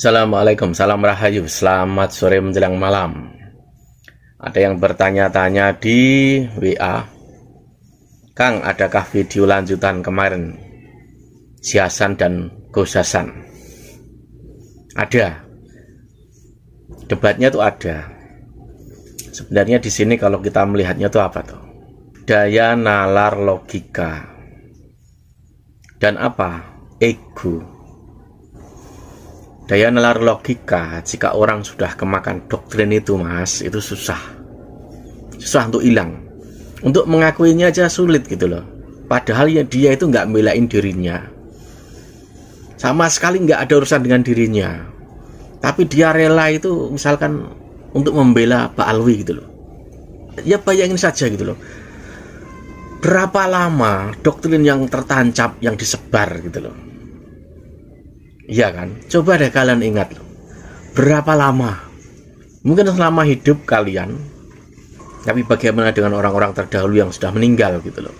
Assalamualaikum, salam rahayu, selamat sore menjelang malam. Ada yang bertanya-tanya di WA, Kang, adakah video lanjutan kemarin Siasan dan Gosasan? Ada. Debatnya tuh ada. Sebenarnya di sini kalau kita melihatnya tuh apa tuh? Daya nalar logika dan apa? Ego. Daya nalar logika, jika orang sudah kemakan doktrin itu, Mas, itu susah untuk hilang. Untuk mengakuinya aja sulit gitu loh. Padahal ya dia itu nggak belain dirinya, sama sekali nggak ada urusan dengan dirinya, tapi dia rela itu misalkan untuk membela Pak Alwi gitu loh. Ya bayangin saja gitu loh, berapa lama doktrin yang tertancap, yang disebar gitu loh. Iya kan? Coba deh kalian ingat loh, berapa lama? Mungkin selama hidup kalian, tapi bagaimana dengan orang-orang terdahulu yang sudah meninggal gitu loh.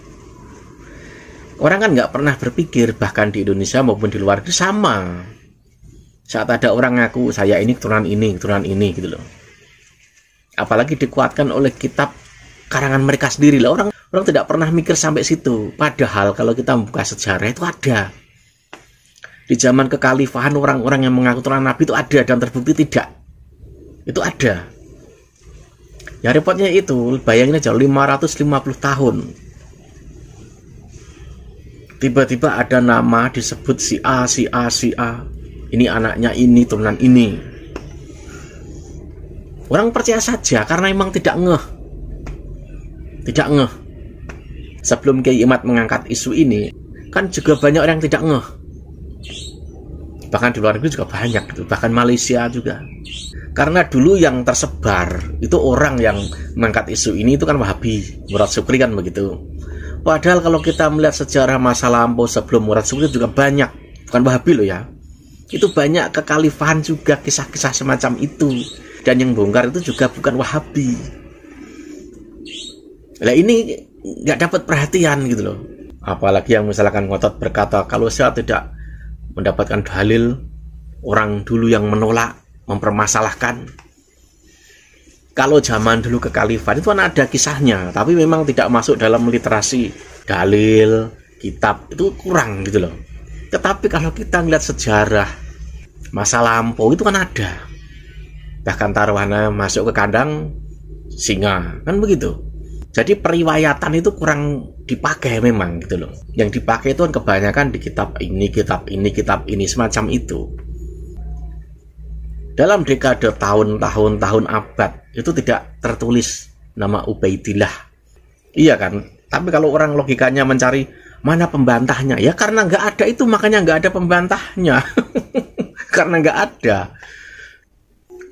Orang kan nggak pernah berpikir, bahkan di Indonesia maupun di luar itu sama. Saat ada orang ngaku saya ini keturunan ini gitu loh. Apalagi dikuatkan oleh kitab karangan mereka sendiri lah. Orang tidak pernah mikir sampai situ. Padahal kalau kita membuka sejarah itu ada. Di zaman kekhalifahan orang-orang yang mengaku turunan Nabi itu ada, dan terbukti tidak. Itu ada. Ya repotnya itu, bayangin aja 550 tahun. Tiba-tiba ada nama disebut si A. Ini anaknya ini, turunan ini. Orang percaya saja karena memang tidak ngeh. Sebelum Kiai Imad mengangkat isu ini, kan juga banyak orang yang tidak ngeh. Bahkan di luar negeri juga banyak gitu, bahkan Malaysia juga. Karena dulu yang tersebar itu orang yang mengangkat isu ini itu kan Wahabi, Murad Syukri kan begitu. Padahal kalau kita melihat sejarah masa lampau sebelum Murad Syukri juga banyak, bukan Wahabi loh ya, itu banyak kekhalifahan juga, kisah-kisah semacam itu. Dan yang bongkar itu juga bukan Wahabi. Nah ini nggak dapat perhatian gitu loh. Apalagi yang misalkan ngotot berkata, kalau saya tidak mendapatkan dalil orang dulu yang menolak, mempermasalahkan. Kalau zaman dulu kekhalifahan itu kan ada kisahnya, tapi memang tidak masuk dalam literasi dalil, kitab, itu kurang gitu loh. Tetapi kalau kita melihat sejarah masa lampau itu kan ada. Bahkan taruhannya masuk ke kandang singa, kan begitu. Jadi periwayatan itu kurang dipakai memang gitu loh. Yang dipakai itu kan kebanyakan di kitab ini, semacam itu. Dalam dekade tahun abad itu tidak tertulis nama Ubaidillah. Iya kan? Tapi kalau orang logikanya mencari mana pembantahnya, ya karena nggak ada itu makanya nggak ada pembantahnya. Karena nggak ada.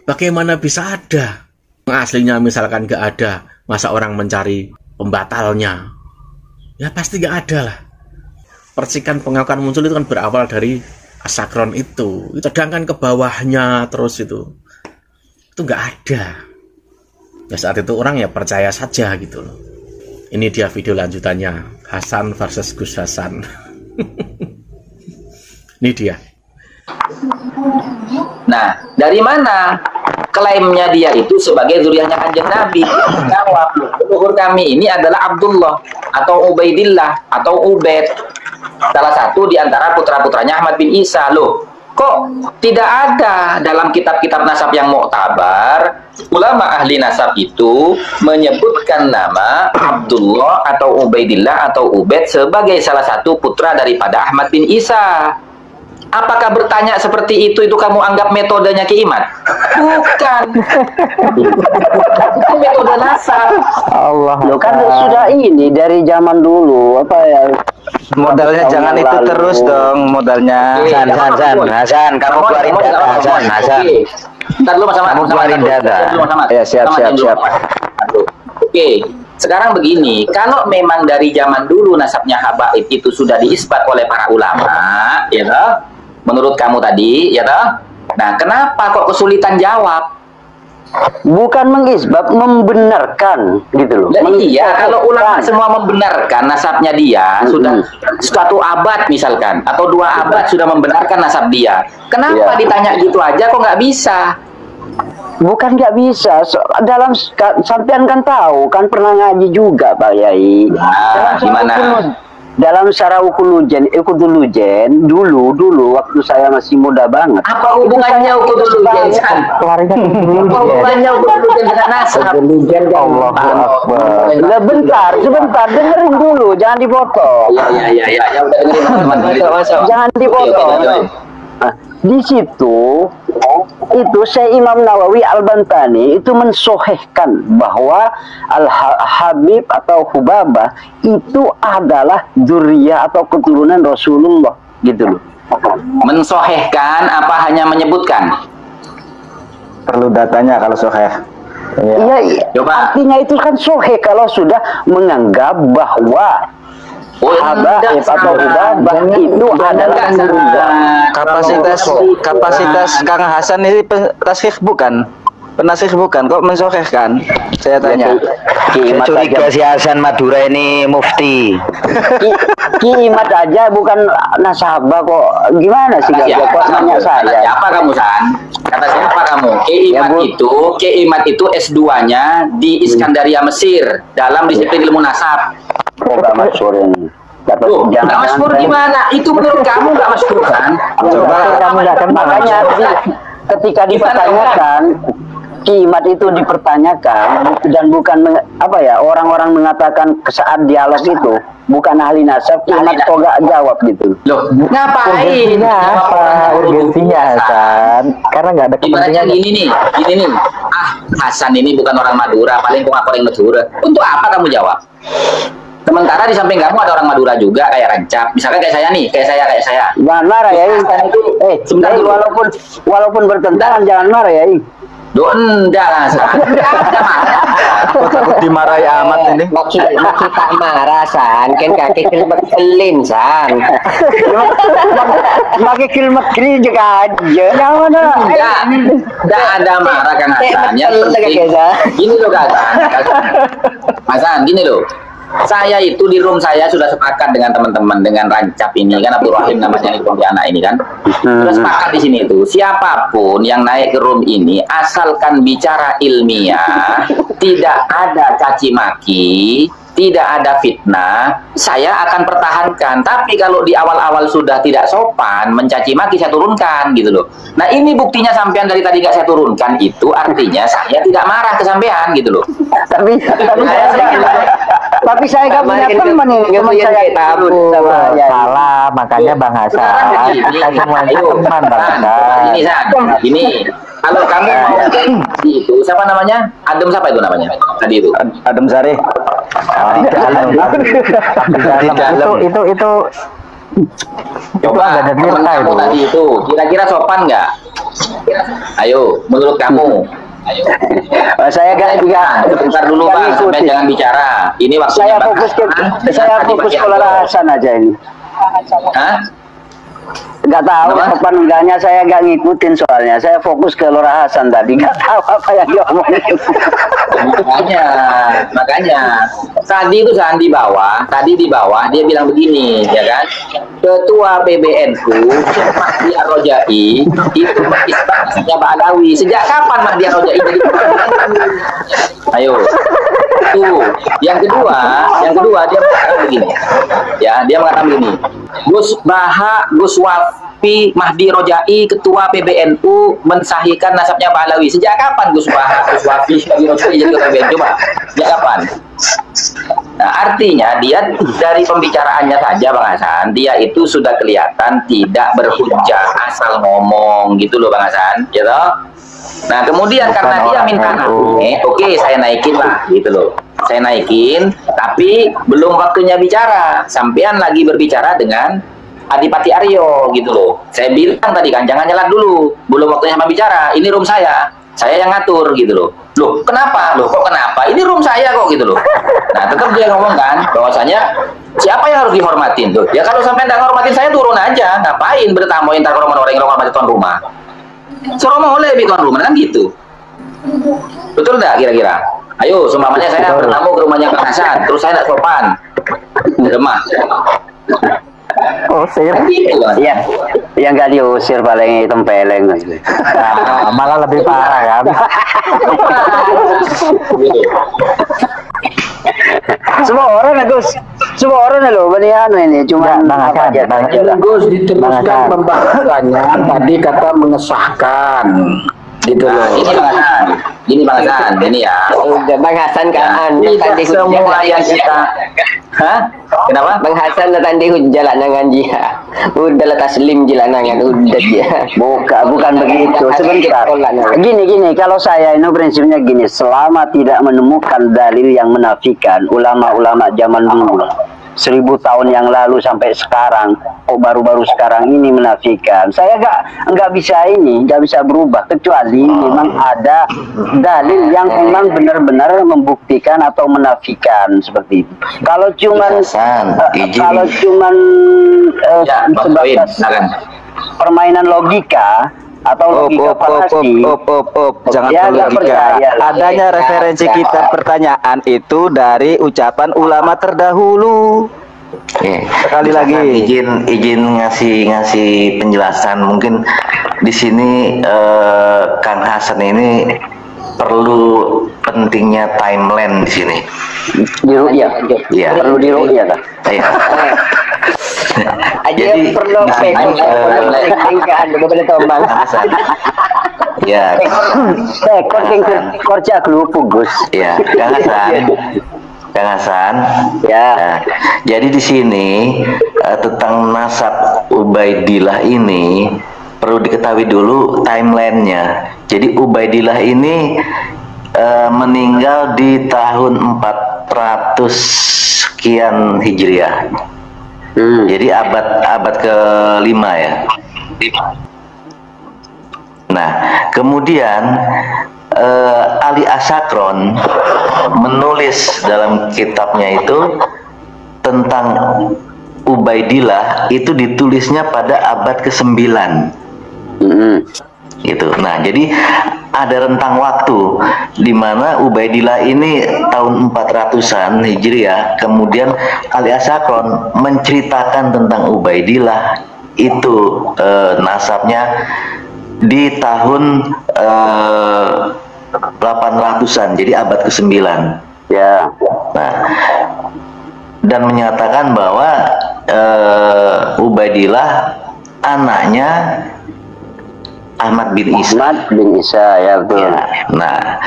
Bagaimana bisa ada? Aslinya misalkan nggak ada, masa orang mencari pembatalnya? Ya pasti nggak ada lah. Percikan pengakuan muncul itu kan berawal dari Asakron itu. Sedangkan ke bawahnya terus itu nggak ada. Ya saat itu orang ya percaya saja gitu loh. Ini dia video lanjutannya, Hasan versus Gus Hasan. Ini dia. Nah, dari mana klaimnya dia itu sebagai zuriyahnya Kanjeng Nabi? Jawab, leluhur kami ini adalah Abdullah atau Ubaidillah atau Ubaid, salah satu di antara putra-putranya Ahmad bin Isa. Loh, kok tidak ada dalam kitab-kitab nasab yang muktabar ulama ahli nasab itu menyebutkan nama Abdullah atau Ubaidillah atau Ubaid sebagai salah satu putra daripada Ahmad bin Isa? Apakah bertanya seperti itu kamu anggap metodenya Ki Imad? Bukan. Itu metode nasab. Allah. Loh kan sudah ini dari zaman dulu apa ya? Modalnya jangan itu lalu. Terus dong modalnya. Hasan, kamu keluarin data Hasan. Ntar dulu Mas Ahmad. Kamu keluarin data. Ya siap. Oke. Sekarang begini, kalau memang dari zaman dulu nasabnya habaib itu sudah diisbat oleh para ulama, ya toh? Menurut kamu tadi, ya toh? Nah, kenapa kok kesulitan jawab? bukan mengisbat, membenarkan gitu loh. Nah, iya, kalau ulama semua membenarkan nasabnya dia, sudah satu abad misalkan, atau 2 abad sudah membenarkan nasab dia. Kenapa ditanya gitu aja kok nggak bisa? Bukan nggak bisa, dalam sampean kan tahu, kan pernah ngaji juga Pak Yai. Gimana? Dalam syarah ukulujen dulu waktu saya masih muda banget. Apa hubungannya ukulujen? Apa hubungannya ukulujen dengan nasab? Allah Akbar. Sebentar, dengerin dulu, jangan dipotong. Ya, udah dengerin teman-teman. Jangan dipotong. Nah, di situ itu Syekh Imam Nawawi Al-Bantani itu mensohehkan bahwa Al-Habib atau Hubabah itu adalah dzurriyyah atau keturunan Rasulullah gitu loh. Mensohehkan apa hanya menyebutkan? Perlu datanya kalau soheh. Iya, Coba. artinya itu kan soheh kalau sudah menganggap bahwa Habaib atau Hubabah itu adalah kapasitas Kang Hasan ini tasfih bukan? Penasih bukan, kok mensohehkan? Saya tanya. Saya curiga si Hasan Madura ini mufti. Kiimat aja bukan nasabah kok. Gimana sih kok nanya saya? Siapa kamu, San? Kata siapa kamu? Kiimat itu S2-nya di Iskandaria Mesir dalam disiplin ilmu nasab. Nggak masyhur ini. Nggak masyhur gimana? Itu menurut kamu nggak masyhur kan? Makanya ketika dipertanyakan, kiimat itu dipertanyakan dan bukan orang-orang mengatakan saat dialog itu bukan ahli nasab, kiimat kok nggak jawab gitu. Loh, ngapain? Apa urgensinya Hasan? Karena nggak ada kepentingan. Gini nih. Hasan ini bukan orang Madura, paling orang Madura. Untuk apa kamu jawab? Sementara di samping kamu ada orang Madura juga kayak Rancap. Misalkan kayak saya nih, kayak saya. Jangan marah ya. Walaupun bertentangan jangan marah ya. Enggak lah, takut dimarahi amat ini. Maksud kita marah San, kan kaki kilmet kelin San. Makai kilmet kelin juga aja. Jangan enggak ada marah kan Hasan. Gini loh Hasan, gini loh. Saya itu di room saya sudah sepakat dengan teman-teman, dengan Rancap ini kan, Abdul Rahim namanya di Pontianak ini kan, sudah sepakat di sini itu siapapun yang naik ke room ini asalkan bicara ilmiah, tidak ada caci maki, tidak ada fitnah, saya akan pertahankan. Tapi kalau di awal-awal sudah tidak sopan, mencaci maki, saya turunkan gitu loh. Nah ini buktinya sampean dari tadi gak saya turunkan, itu artinya saya tidak marah ke sampean gitu loh. Tapi saya gak punya teman ini, teman saya tabu. Salah, makanya Bang Hasan. Kita semuanya teman Bang Hasan. Ini kalau kamu mau itu siapa namanya? Adem siapa itu namanya? Tadi itu. Adem Sari. Itu coba teman kamu tadi itu kira-kira sopan nggak? Ayo, menurut kamu? Ayo. Saya sebentar dulu Bang, sampai jangan bicara. Ini waktunya saya fokus ke Hasan aja ini. Hah? Nggak tahu sopan enggaknya, saya nggak ngikutin soalnya. Saya fokus ke Lora Hasan tadi, nggak tahu apa yang diomongin. Makanya tadi itu Sandi tadi di bawah dia bilang begini, ya kan? Ketua PBNU Mahdi Ar-Rojai itu istilahnya Ba'alawi. Sejak kapan Mahdi Ar-Rojai jadi? Ayo. Tuh. Yang kedua dia mengatakan begini. Ya, dia mengatakan begini. Gus Wafi Mahdi Rojai ketua PBNU mensahihkan nasabnya Ba'alawi. Sejak kapan Gus Wafi Mahdi Rojai jadi ketua PBNU? Coba. Sejak kapan? Nah, artinya dia dari pembicaraannya saja Bang Hasan, dia itu sudah kelihatan tidak berhujjah, asal ngomong gitu loh Bang Hasan, gitu. Nah, kemudian karena dia minta naik, oke, saya naikin lah gitu loh. Saya naikin, tapi belum waktunya bicara. Sampean lagi berbicara dengan Adipati Aryo gitu loh. Saya bilang tadi kan jangan nyala dulu, belum waktunya sama bicara. Ini room saya yang ngatur gitu loh. Loh, kenapa? Loh, kok kenapa? Ini room saya kok gitu loh. Nah, tetap dia ngomong kan bahwasanya siapa yang harus dihormatin tuh? Ya kalau sampai nggak hormatin saya turun aja. Ngapain bertamu entar orang yang hormati tuan rumah? Seromo oleh tuan rumah kan gitu. Betul nggak kira-kira? Ayo, seumpamanya saya bertamu ke rumahnya Kang Hasan, terus saya nggak sopan, lemah. Oh, usir. Iya. Yang nggak diusir paling tempeleng. Nah, malah lebih parah kan. Semua orang Gus, semua orang loh ini cuma Gus diteruskan pembahasannya tadi kata mengesahkan gitu loh. Ini Bang Hasan, ini ya. Bang Hasan kan Tidak semua yang kita. Hah? Kenapa? Bang Hasan tadi jalan nangan dia. Udah lah taslim jalan nangan udah dia. Bukan begitu. Sebentar. Gini, kalau saya ini prinsipnya gini, selama tidak menemukan dalil yang menafikan ulama-ulama zaman dulu 1000 tahun yang lalu sampai sekarang, baru-baru sekarang ini menafikan, saya nggak bisa berubah kecuali memang ada dalil yang memang benar-benar membuktikan atau menafikan seperti itu. Kalau cuman sebatas permainan logika atau logika pasti, jangan ya, logika. Adanya referensi kita pertanyaan itu dari ucapan ulama terdahulu. Sekali lagi izin ngasih penjelasan. Mungkin di sini Kang Hasan ini perlu pentingnya timeline di sini. Ya. Perlu diru'ya kan? Iya. Jadi perlu tingkat beberapa tombang. Ya. Korja kelupuk Gus. Ya, Kang Hasan. Ya. Nah, jadi di sini tentang nasab Ubaidillah ini perlu diketahui dulu timelinenya. Jadi Ubaidillah ini meninggal di tahun 400 sekian Hijriah. Jadi abad ke-5 ya. Nah, kemudian Ali Asyakron menulis dalam kitabnya itu tentang Ubaidillah, itu ditulisnya pada abad ke-9. Gitu. Nah, jadi ada rentang waktu di mana Ubaidillah ini tahun 400-an Hijriah, kemudian Ali Asyakron menceritakan tentang Ubaidillah itu nasabnya di tahun 800-an, jadi abad ke-9. Ya. Nah, dan menyatakan bahwa Ubaidillah anaknya Ahmad bin Isa. Ya betul. Ya. Nah,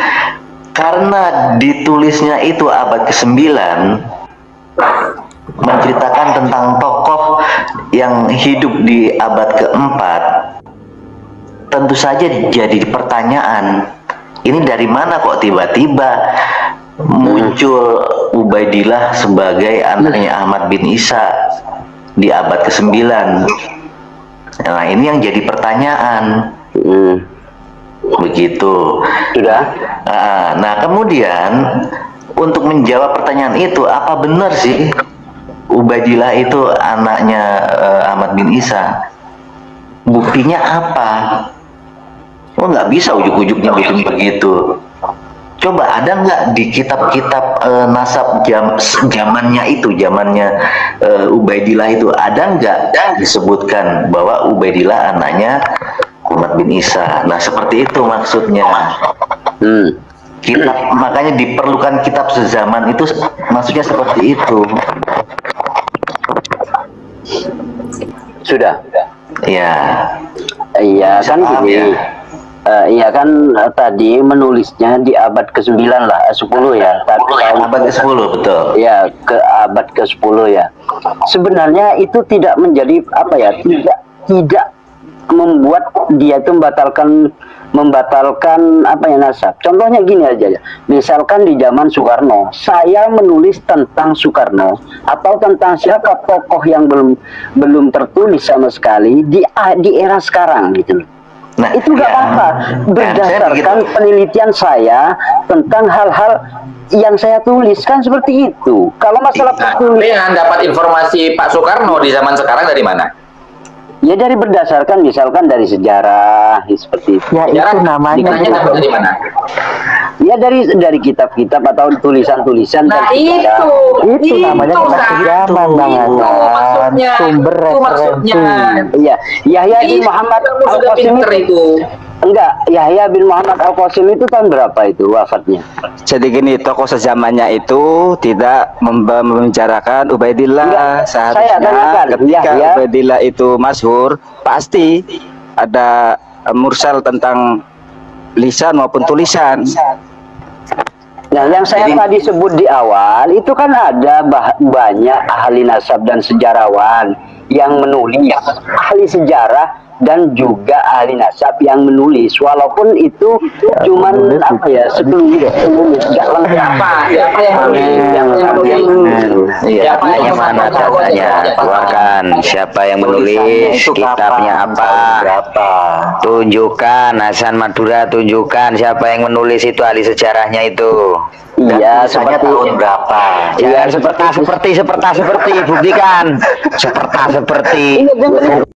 karena ditulisnya itu abad ke-9, menceritakan tentang tokoh yang hidup di abad ke-4, tentu saja jadi pertanyaan, ini dari mana kok tiba-tiba muncul Ubaidillah sebagai anaknya Ahmad bin Isa di abad ke-9. Nah, ini yang jadi pertanyaan. Begitu. Sudah. Nah, kemudian untuk menjawab pertanyaan itu, apa benar sih Ubaidillah itu anaknya Ahmad bin Isa? Buktinya apa? Oh, nggak bisa ujuk-ujuknya bikin begitu. Coba ada nggak di kitab-kitab nasab zamannya Ubaidillah itu, ada nggak disebutkan bahwa Ubaidillah anaknya Ahmad bin Isa? Nah, seperti itu maksudnya. Makanya diperlukan kitab sezaman itu, maksudnya seperti itu. Sudah. Ya. Iya kan gini. Ya. Iya kan tadi menulisnya di abad ke-9 lah, 10 ya. Abad ke-10 betul. Ya, ke abad ke-10 ya. Sebenarnya itu tidak menjadi apa ya? Tidak membuat dia itu membatalkan apa ya nasab. Contohnya gini aja ya. Misalkan di zaman Soekarno, saya menulis tentang Soekarno atau tentang siapa tokoh yang belum tertulis sama sekali di era sekarang gitu loh. Nah, itu nggak apa-apa, berdasarkan penelitian saya tentang hal-hal yang saya tuliskan seperti itu. Kalau masalah dengan dapat informasi Pak Soekarno di zaman sekarang dari mana? Ya dari berdasarkan misalkan dari sejarah seperti itu. Ya itu namanya Dikanya dapat dari mana? Ya dari kitab-kitab atau tulisan-tulisan. Nah dari sejarah. itu namanya kitab sejarah, Bang itu Hasan. maksudnya, Sumber itu maksudnya. Iya, Yahya bin Itu Muhammad kamu sudah Al-Qasim pinter itu. Enggak, Yahya bin Muhammad Al-Qasim itu tahun berapa itu wafatnya? Jadi gini, tokoh sezamannya itu tidak membicarakan Ubaidillah. Enggak, saya Seharusnya tanyakan, ketika Yahya. Ubaidillah itu masyhur, pasti ada mursal tentang lisan maupun tulisan. Nah, yang saya tadi sebut di awal itu kan ada banyak ahli nasab dan sejarawan yang menulis, ahli sejarah dan juga ahli nasab yang menulis, walaupun itu cuman apa ya, sekelumit nggak lengkap. Siapa yang menulis? Iya, yang mana datanya, keluarkan siapa yang menulis, kitabnya apa, tunjukkan. Hasan Madura, tunjukkan siapa yang menulis itu, ahli sejarahnya itu. Iya, seperti tahun berapa? Iya, Jangan seperti buktikan seperti